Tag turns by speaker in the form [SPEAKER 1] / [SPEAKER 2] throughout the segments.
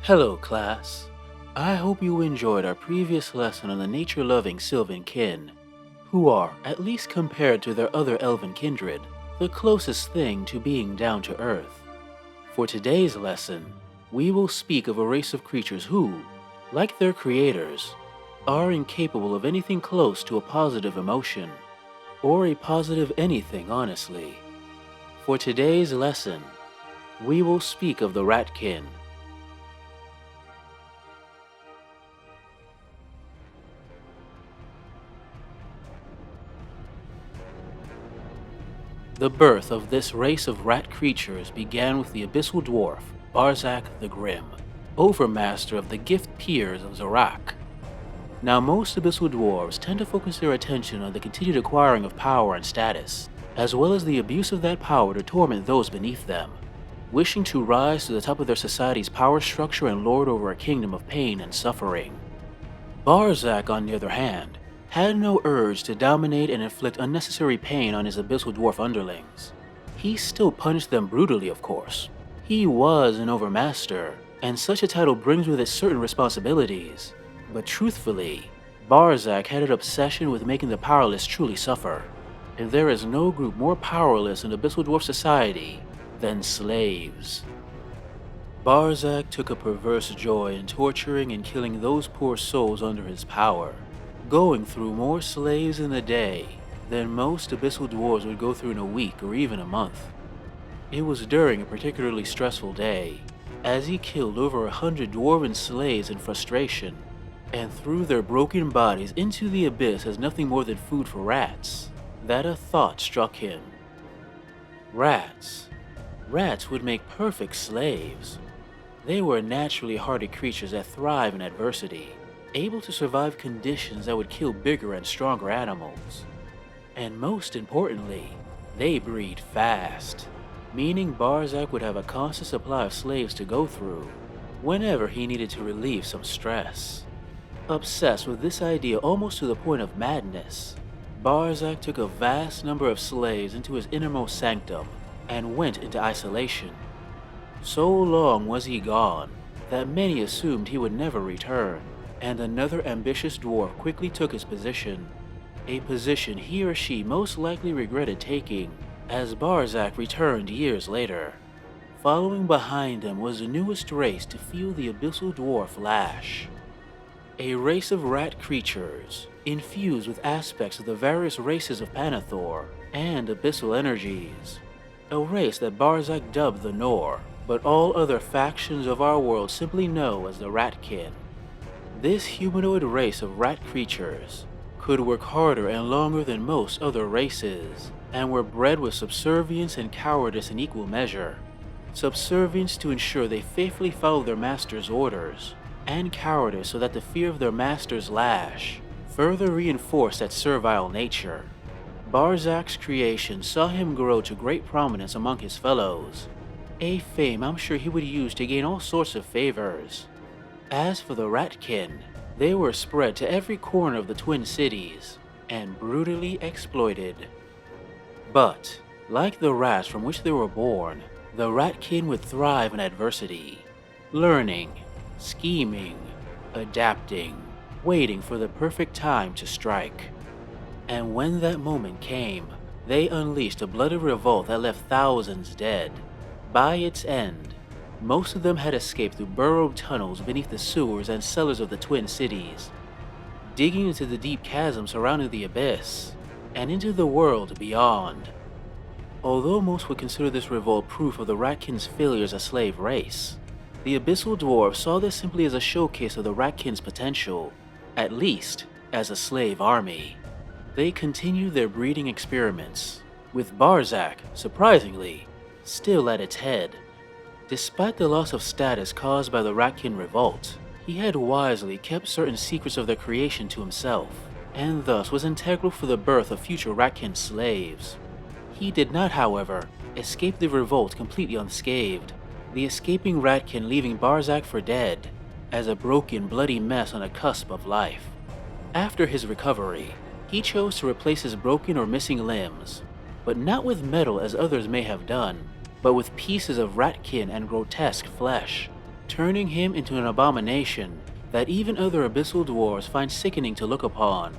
[SPEAKER 1] Hello, class. I hope you enjoyed our previous lesson on the nature-loving Sylvan kin, who are, at least compared to their other elven kindred, the closest thing to being down to earth. For today's lesson, we will speak of a race of creatures who, like their creators, are incapable of anything close to a positive emotion, or a positive anything, honestly. For today's lesson, we will speak of the Ratkin. The birth of this race of rat creatures began with the abyssal dwarf, Barzak the Grim, overmaster of the gift peers of Zarak. Now most abyssal dwarves tend to focus their attention on the continued acquiring of power and status, as well as the abuse of that power to torment those beneath them, wishing to rise to the top of their society's power structure and lord over a kingdom of pain and suffering. Barzak, on the other hand, had no urge to dominate and inflict unnecessary pain on his abyssal dwarf underlings. He still punished them brutally, of course. He was an overmaster, and such a title brings with it certain responsibilities. But truthfully, Barzak had an obsession with making the powerless truly suffer, and there is no group more powerless in abyssal dwarf society than slaves. Barzak took a perverse joy in torturing and killing those poor souls under his power, going through more slaves in a day than most abyssal dwarves would go through in a week or even a month. It was during a particularly stressful day, as he killed over 100 dwarven slaves in frustration, and threw their broken bodies into the abyss as nothing more than food for rats, that a thought struck him. Rats. Rats would make perfect slaves. They were naturally hardy creatures that thrive in adversity, able to survive conditions that would kill bigger and stronger animals. And most importantly, they breed fast, meaning Barzak would have a constant supply of slaves to go through whenever he needed to relieve some stress. Obsessed with this idea almost to the point of madness, Barzak took a vast number of slaves into his innermost sanctum and went into isolation. So long was he gone that many assumed he would never return, and another ambitious dwarf quickly took his position, a position he or she most likely regretted taking as Barzak returned years later. Following behind him was the newest race to feel the abyssal dwarf lash, a race of rat creatures infused with aspects of the various races of Panathor and abyssal energies, a race that Barzak dubbed the Nor, but all other factions of our world simply know as the Ratkin. This humanoid race of rat creatures could work harder and longer than most other races, and were bred with subservience and cowardice in equal measure. Subservience to ensure they faithfully follow their master's orders, and cowardice so that the fear of their master's lash further reinforced that servile nature. Barzak's creation saw him grow to great prominence among his fellows, a fame I'm sure he would use to gain all sorts of favors. As for the Ratkin, they were spread to every corner of the Twin Cities and brutally exploited. But, like the rats from which they were born, the Ratkin would thrive in adversity, learning, scheming, adapting, waiting for the perfect time to strike. And when that moment came, they unleashed a bloody revolt that left thousands dead. By its end, most of them had escaped through burrowed tunnels beneath the sewers and cellars of the Twin Cities, digging into the deep chasm surrounding the abyss, and into the world beyond. Although most would consider this revolt proof of the Ratkin's failure as a slave race, the abyssal dwarves saw this simply as a showcase of the Ratkin's potential, at least as a slave army. They continued their breeding experiments, with Barzak, surprisingly, still at its head. Despite the loss of status caused by the Ratkin revolt, he had wisely kept certain secrets of their creation to himself, and thus was integral for the birth of future Ratkin slaves. He did not, however, escape the revolt completely unscathed, the escaping Ratkin leaving Barzak for dead, as a broken, bloody mess on the cusp of life. After his recovery, he chose to replace his broken or missing limbs, but not with metal as others may have done, but with pieces of ratkin and grotesque flesh. turning him into an abomination that even other abyssal dwarves find sickening to look upon.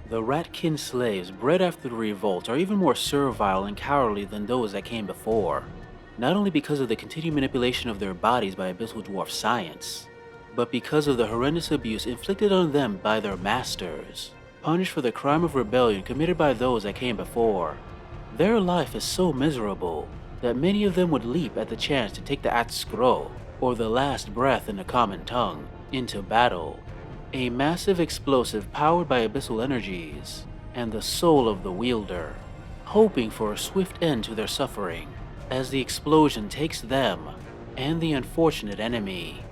[SPEAKER 1] The Ratkin slaves bred after the revolt are even more servile and cowardly than those that came before, not only because of the continued manipulation of their bodies by abyssal dwarf science, but because of the horrendous abuse inflicted on them by their masters, punished for the crime of rebellion committed by those that came before. Their life is so miserable that many of them would leap at the chance to take the Atskro, or the last breath in the common tongue, into battle, a massive explosive powered by abyssal energies and the soul of the wielder, hoping for a swift end to their suffering as the explosion takes them and the unfortunate enemy.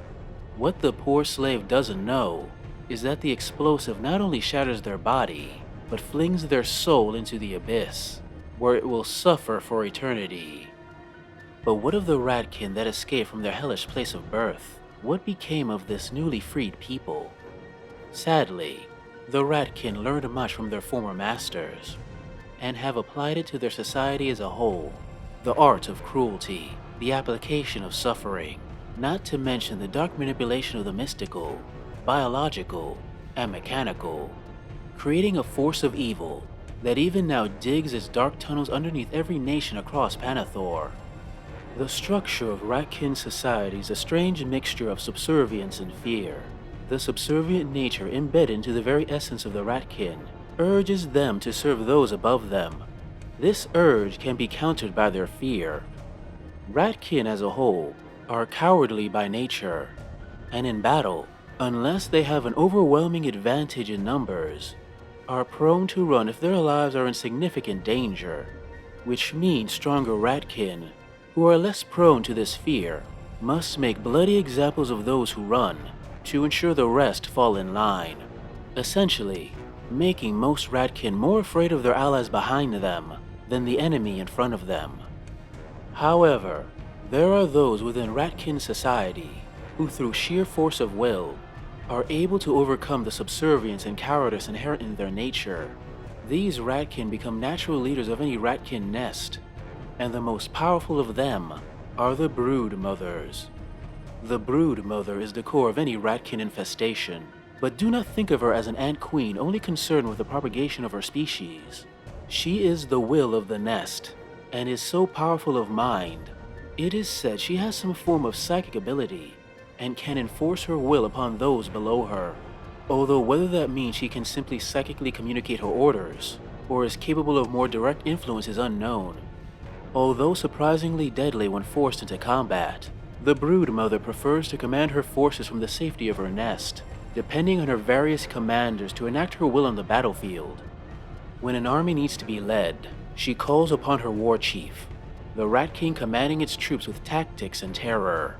[SPEAKER 1] What the poor slave doesn't know is that the explosive not only shatters their body, but flings their soul into the abyss, where it will suffer for eternity. But what of the Ratkin that escaped from their hellish place of birth? What became of this newly freed people? Sadly, the Ratkin learned much from their former masters, and have applied it to their society as a whole. The art of cruelty, the application of suffering, not to mention the dark manipulation of the mystical, biological, and mechanical, creating a force of evil that even now digs its dark tunnels underneath every nation across Panathor. The structure of Ratkin society is a strange mixture of subservience and fear. The subservient nature embedded into the very essence of the Ratkin urges them to serve those above them. This urge can be countered by their fear. Ratkin as a whole are cowardly by nature, and in battle, unless they have an overwhelming advantage in numbers, are prone to run if their lives are in significant danger, which means stronger Ratkin, who are less prone to this fear, must make bloody examples of those who run to ensure the rest fall in line, essentially making most Ratkin more afraid of their allies behind them than the enemy in front of them. However, there are those within Ratkin society who through sheer force of will are able to overcome the subservience and cowardice inherent in their nature. These Ratkin become natural leaders of any Ratkin nest, and the most powerful of them are the Brood Mothers. The Brood Mother is the core of any Ratkin infestation, but do not think of her as an ant queen only concerned with the propagation of her species. She is the will of the nest, and is so powerful of mind. It is said she has some form of psychic ability, and can enforce her will upon those below her, although whether that means she can simply psychically communicate her orders, or is capable of more direct influence is unknown. Although surprisingly deadly when forced into combat, the Brood Mother prefers to command her forces from the safety of her nest, depending on her various commanders to enact her will on the battlefield. When an army needs to be led, she calls upon her war chief, the Rat King commanding its troops with tactics and terror.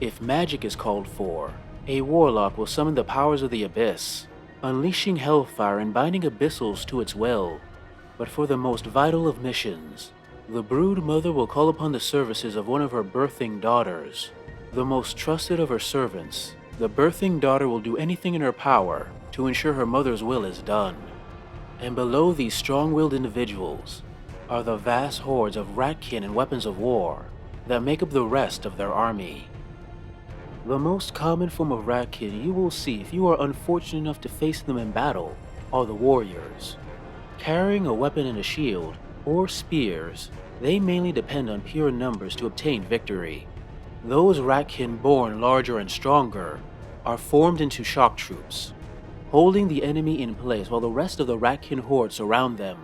[SPEAKER 1] If magic is called for, a warlock will summon the powers of the abyss, unleashing hellfire and binding abyssals to its will. But for the most vital of missions, the Brood Mother will call upon the services of one of her birthing daughters. The most trusted of her servants, the birthing daughter will do anything in her power to ensure her mother's will is done. And below these strong-willed individuals are the vast hordes of Ratkin and weapons of war that make up the rest of their army. The most common form of Ratkin you will see if you are unfortunate enough to face them in battle are the warriors. Carrying a weapon and a shield, or spears, they mainly depend on pure numbers to obtain victory. Those Ratkin born larger and stronger are formed into shock troops, holding the enemy in place while the rest of the Ratkin horde surround them.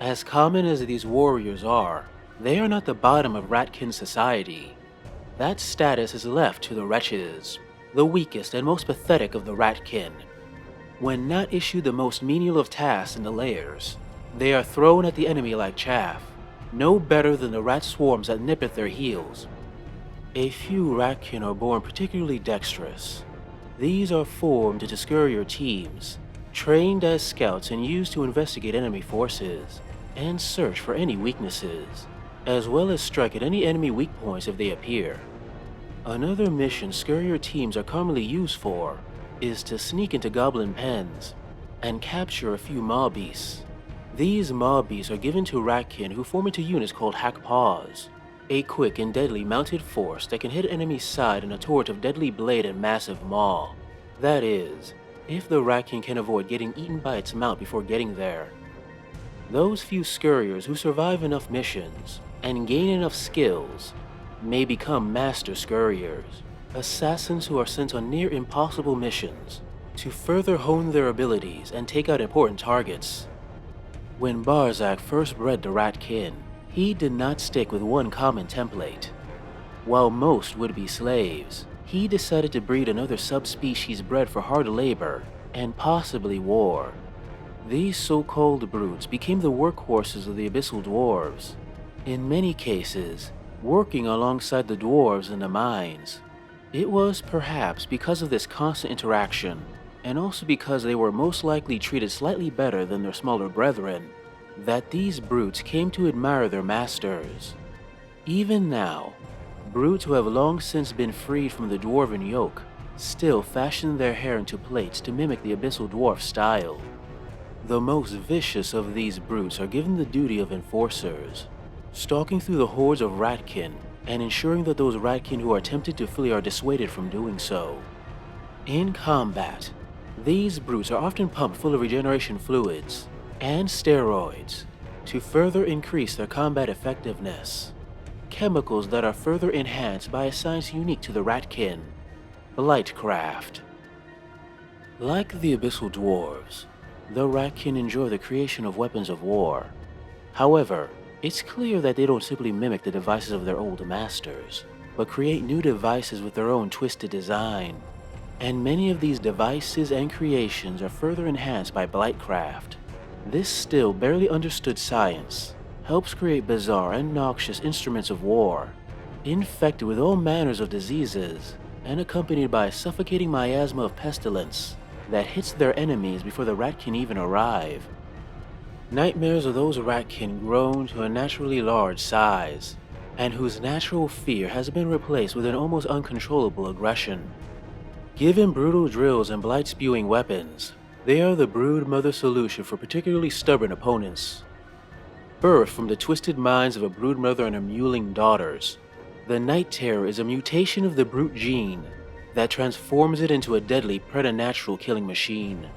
[SPEAKER 1] As common as these warriors are, they are not the bottom of Ratkin society. That status is left to the wretches, the weakest and most pathetic of the Ratkin. When not issued the most menial of tasks in the layers, they are thrown at the enemy like chaff, no better than the rat swarms that nip at their heels. A few Ratkin are born particularly dexterous. These are formed into scurrier teams, trained as scouts and used to investigate enemy forces and search for any weaknesses, as well as strike at any enemy weak points if they appear. Another mission scurrier teams are commonly used for is to sneak into goblin pens and capture a few maw beasts. These maw beasts are given to Ratkin who form into units called hack paws. A quick and deadly mounted force that can hit an enemy's side in a torrent of deadly blade and massive maw. That is, if the Ratkin can avoid getting eaten by its mount before getting there. Those few scurriers who survive enough missions and gain enough skills may become master scurriers, assassins who are sent on near impossible missions to further hone their abilities and take out important targets. When Barzak first bred the Ratkin, he did not stick with one common template. While most would be slaves, he decided to breed another subspecies bred for hard labor and possibly war. These so-called brutes became the workhorses of the Abyssal Dwarves, in many cases working alongside the dwarves in the mines. It was perhaps because of this constant interaction, and also because they were most likely treated slightly better than their smaller brethren, that these brutes came to admire their masters. Even now, brutes who have long since been freed from the dwarven yoke still fashion their hair into plaits to mimic the Abyssal Dwarf style. The most vicious of these brutes are given the duty of enforcers, stalking through the hordes of Ratkin and ensuring that those Ratkin who are tempted to flee are dissuaded from doing so. In combat, these brutes are often pumped full of regeneration fluids and steroids to further increase their combat effectiveness, chemicals that are further enhanced by a science unique to the Ratkin, Blightcraft. Like the Abyssal Dwarves, the Ratkin enjoy the creation of weapons of war. However, it's clear that they don't simply mimic the devices of their old masters, but create new devices with their own twisted design. And many of these devices and creations are further enhanced by Blightcraft. This still barely understood science helps create bizarre and noxious instruments of war, infected with all manners of diseases, and accompanied by a suffocating miasma of pestilence that hits their enemies before the Ratkin even arrive. Nightmares of those Ratkin grown to a naturally large size, and whose natural fear has been replaced with an almost uncontrollable aggression. Given brutal drills and blight-spewing weapons, they are the brood mother solution for particularly stubborn opponents. Birthed from the twisted minds of a brood mother and her mewling daughters, the Night Terror is a mutation of the brute gene that transforms it into a deadly preternatural killing machine,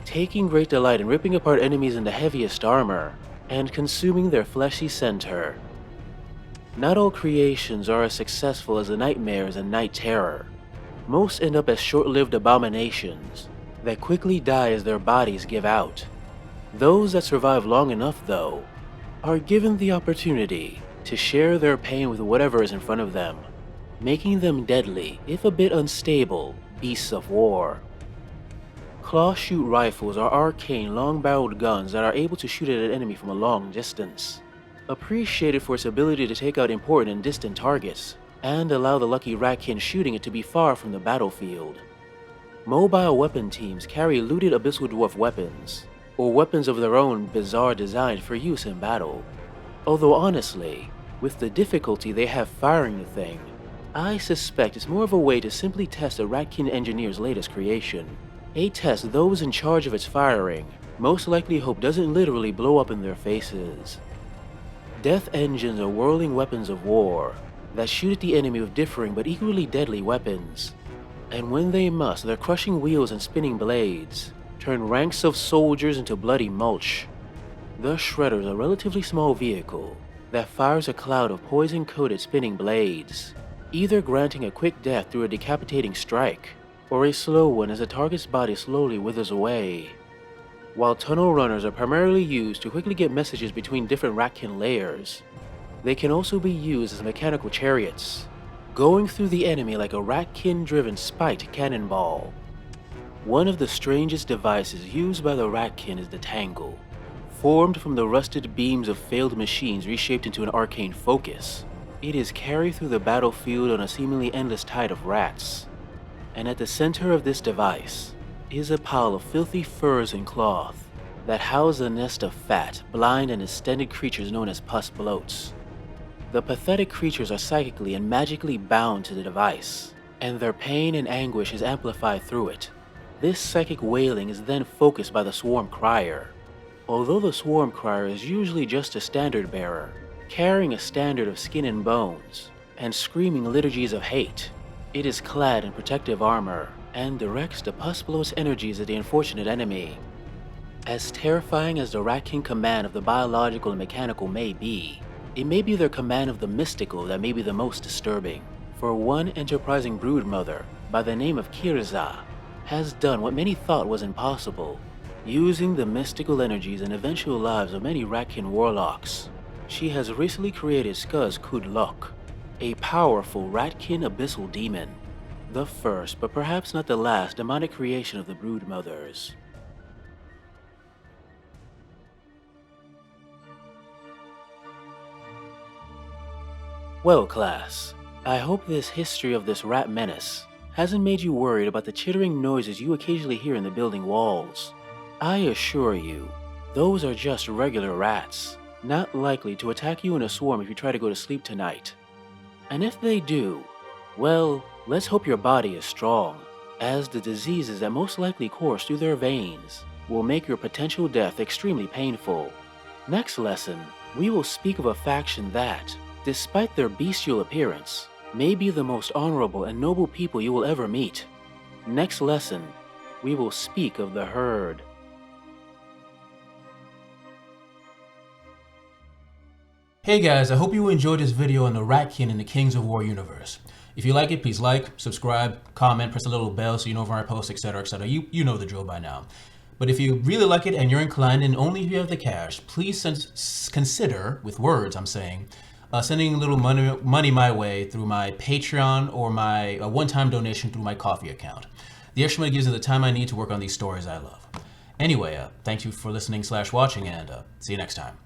[SPEAKER 1] taking great delight in ripping apart enemies in the heaviest armor and consuming their fleshy center. Not all creations are as successful as the Nightmares and Night Terror. Most end up as short-lived abominations that quickly die as their bodies give out. Those that survive long enough, though, are given the opportunity to share their pain with whatever is in front of them, making them deadly, if a bit unstable, beasts of war. Claw-shoot rifles are arcane, long-barreled guns that are able to shoot at an enemy from a long distance, appreciated for its ability to take out important and distant targets, and allow the lucky Ratkin shooting it to be far from the battlefield. Mobile weapon teams carry looted Abyssal Dwarf weapons, or weapons of their own bizarre design for use in battle. Although honestly, with the difficulty they have firing the thing, I suspect it's more of a way to simply test a Ratkin engineer's latest creation. A test those in charge of its firing most likely hope doesn't literally blow up in their faces. Death engines are whirling weapons of war that shoot at the enemy with differing but equally deadly weapons. And when they must, their crushing wheels and spinning blades turn ranks of soldiers into bloody mulch. The Shredder is a relatively small vehicle that fires a cloud of poison-coated spinning blades, either granting a quick death through a decapitating strike, or a slow one as the target's body slowly withers away. While tunnel runners are primarily used to quickly get messages between different Ratkin layers, they can also be used as mechanical chariots, going through the enemy like a Ratkin-driven spiked cannonball. One of the strangest devices used by the Ratkin is the Tangle, formed from the rusted beams of failed machines reshaped into an arcane focus. It is carried through the battlefield on a seemingly endless tide of rats. And at the center of this device is a pile of filthy furs and cloth that house a nest of fat, blind, and extended creatures known as pus bloats. The pathetic creatures are psychically and magically bound to the device, and their pain and anguish is amplified through it. This psychic wailing is then focused by the Swarm Crier. Although the Swarm Crier is usually just a standard bearer, Carrying a standard of skin and bones, and screaming liturgies of hate, it is clad in protective armor and directs the pustulant energies of the unfortunate enemy. As terrifying as the Ratkin command of the biological and mechanical may be, it may be their command of the mystical that may be the most disturbing. For one enterprising broodmother by the name of Kirza has done what many thought was impossible, using the mystical energies and eventual lives of many Ratkin warlocks. She has recently created Skuz Kudlok, a powerful Ratkin abyssal demon, the first but perhaps not the last demonic creation of the broodmothers. Well, class, I hope this history of this rat menace hasn't made you worried about the chittering noises you occasionally hear in the building walls. I assure you, those are just regular rats, not likely to attack you in a swarm if you try to go to sleep tonight. And if they do, well, let's hope your body is strong, as the diseases that most likely course through their veins will make your potential death extremely painful. Next lesson, we will speak of a faction that, despite their bestial appearance, may be the most honorable and noble people you will ever meet. Next lesson, we will speak of the Herd.
[SPEAKER 2] Hey guys, I hope you enjoyed this video on the Ratkin in the Kings of War universe. If you like it, please like, subscribe, comment, press the little bell so you know when I post, etc, etc. You know the drill by now. But if you really like it and you're inclined, and only if you have the cash, please consider, with words I'm saying, sending a little money my way through my Patreon or my one-time donation through my Coffee account. The extra money gives me the time I need to work on these stories I love. Anyway, thank you for listening/watching, and see you next time.